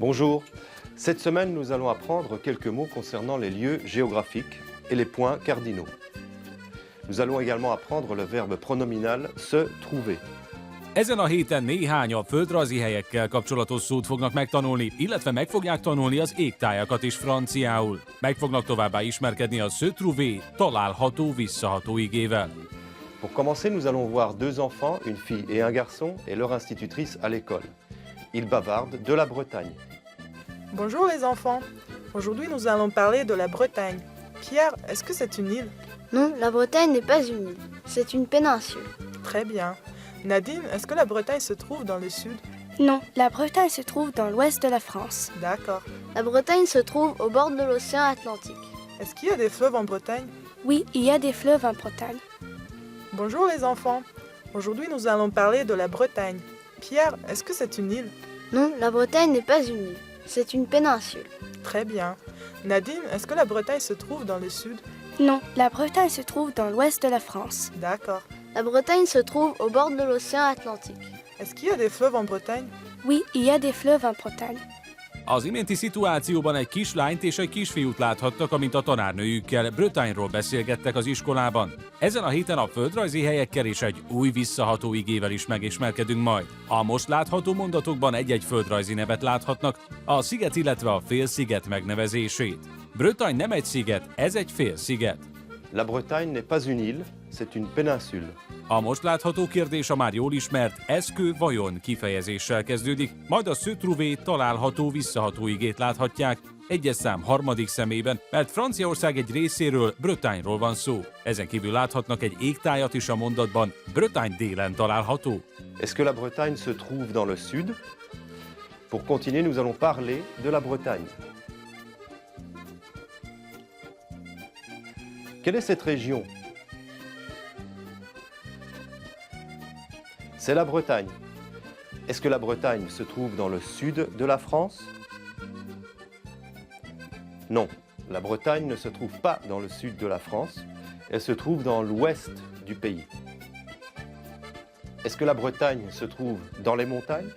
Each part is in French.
Bonjour. Cette semaine, nous allons apprendre quelques mots concernant les lieux géographiques et les points cardinaux. Nous allons également apprendre le verbe pronominal se trouver. Ezen a héten néhány a földrajzi helyekkel kapcsolatos szót fognak megtanulni, illetve meg fogják tanulni az égtájakat is franciául. Meg fognak továbbá ismerkedni a se trouver található visszaható igével. Pour commencer, nous allons voir deux enfants, une fille et un garçon, et leur institutrice à l'école. Ils bavardent de la Bretagne. Bonjour les enfants. Aujourd'hui, nous allons parler de la Bretagne. Pierre, est-ce que c'est une île? Non, la Bretagne n'est pas une île, c'est une péninsule. Très bien. Nadine, est-ce que la Bretagne se trouve dans le sud? Non, la Bretagne se trouve dans l'ouest de la France. D'accord. La Bretagne se trouve au bord de l'océan Atlantique. Est-ce qu'il y a des fleuves en Bretagne? Oui, il y a des fleuves en Bretagne. Bonjour les enfants. Aujourd'hui, nous allons parler de la Bretagne. Pierre, est-ce que c'est une île? Non, la Bretagne n'est pas une île, c'est une péninsule. Très bien. Nadine, est-ce que la Bretagne se trouve dans le sud? Non, la Bretagne se trouve dans l'ouest de la France. D'accord. La Bretagne se trouve au bord de l'océan Atlantique. Est-ce qu'il y a des fleuves en Bretagne? Oui, il y a des fleuves en Bretagne. Az iménti szituációban egy kislányt és egy kisfiút láthattak, amint a tanárnőjükkel Bretagne-ról beszélgettek az iskolában. Ezen a héten a földrajzi helyekkel és egy új visszaható igével is megismerkedünk majd. A most látható mondatokban egy-egy földrajzi nevet láthatnak, a sziget, illetve a félsziget megnevezését. Bretagne nem egy sziget, ez egy félsziget. La Bretagne n'est pas une île, c'est une péninsule. A most látható kérdés a már jól ismert eszkő-vajon kifejezéssel kezdődik, majd a se trouver található visszaható igét láthatják, egyes szám harmadik szemében, mert Franciaország egy részéről Bretagne-ról van szó. Ezen kívül láthatnak egy égtájat is a mondatban, Bretagne délen található. Est-ce que la Bretagne se trouve dans le sud? Pour continuer, nous allons parler de la Bretagne. Quelle est cette région? C'est la Bretagne. Est-ce que la Bretagne se trouve dans le sud de la France? Non, la Bretagne ne se trouve pas dans le sud de la France, elle se trouve dans l'ouest du pays. Est-ce que la Bretagne se trouve dans les montagnes?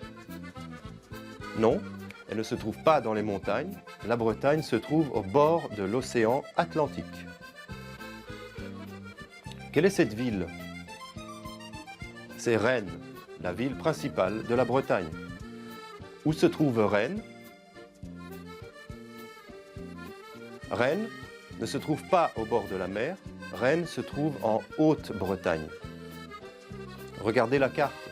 Non, elle ne se trouve pas dans les montagnes, la Bretagne se trouve au bord de l'océan Atlantique. Quelle est cette ville? C'est Rennes, la ville principale de la Bretagne. Où se trouve Rennes? Rennes ne se trouve pas au bord de la mer, Rennes se trouve en Haute-Bretagne. Regardez la carte.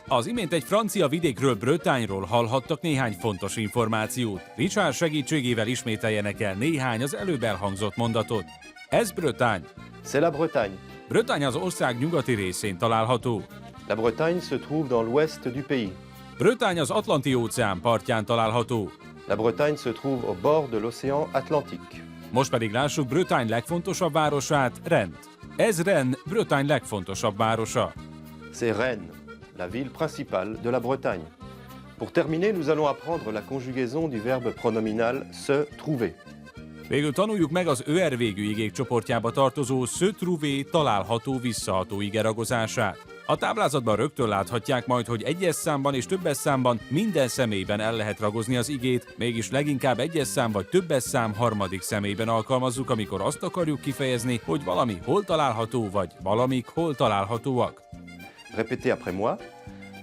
Az imént egy francia vidékről, Bretagne-ról hallhattak néhány fontos információt. Richard segítségével ismételjenek el néhány az előbb elhangzott mondatot. Ez Bretagne. C'est la Bretagne. Bretagne az ország nyugati részén található. La Bretagne se trouve dans l'ouest du pays. Bretagne az Atlanti-óceán partján található. La Bretagne se trouve au bord de l'océan Atlantique. Most pedig lássuk Bretagne legfontosabb városát, Rennes. Ez Rennes, Bretagne legfontosabb városa. C'est Rennes, la ville principale de la Bretagne. Pour terminer, nous allons apprendre la conjugaison du verbe pronominal se trouver. Végül tanuljuk meg az ÖR végű igék csoportjába tartozó se trouver található visszaható ige ragozását. A táblázatban rögtön láthatják majd, hogy egyes számban és többes számban minden személyben el lehet ragozni az igét, mégis leginkább egyes szám vagy többes szám harmadik személyben alkalmazzuk, amikor azt akarjuk kifejezni, hogy valami hol található, vagy valamik hol találhatóak. Répétez après moi.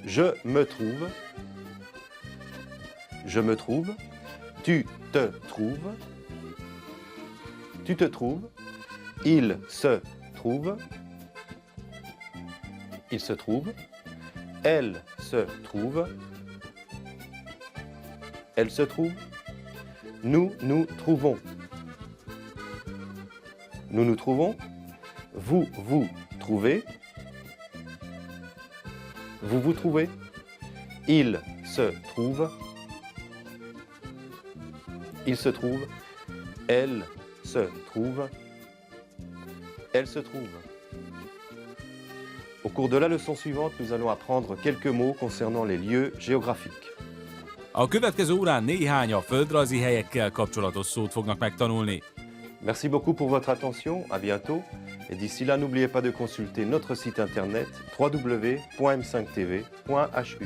Je me trouve. Je me trouve. Tu te trouves. Tu te trouves. Il se trouve. Il se trouve. Elle se trouve. Elle se trouve. Nous nous trouvons. Nous nous trouvons. Vous vous trouvez. Vous vous trouvez. Il se trouve. Il se trouve. Elle se trouve. Elle se trouve. Au cours de la leçon suivante, nous allons apprendre quelques mots concernant les lieux géographiques. A következő órán néhány a földrajzi helyekkel kapcsolatos szót fognak megtanulni. Merci beaucoup pour votre attention, à bientôt. Et d'ici là, n'oubliez pas de consulter notre site internet www.m5tv.hu.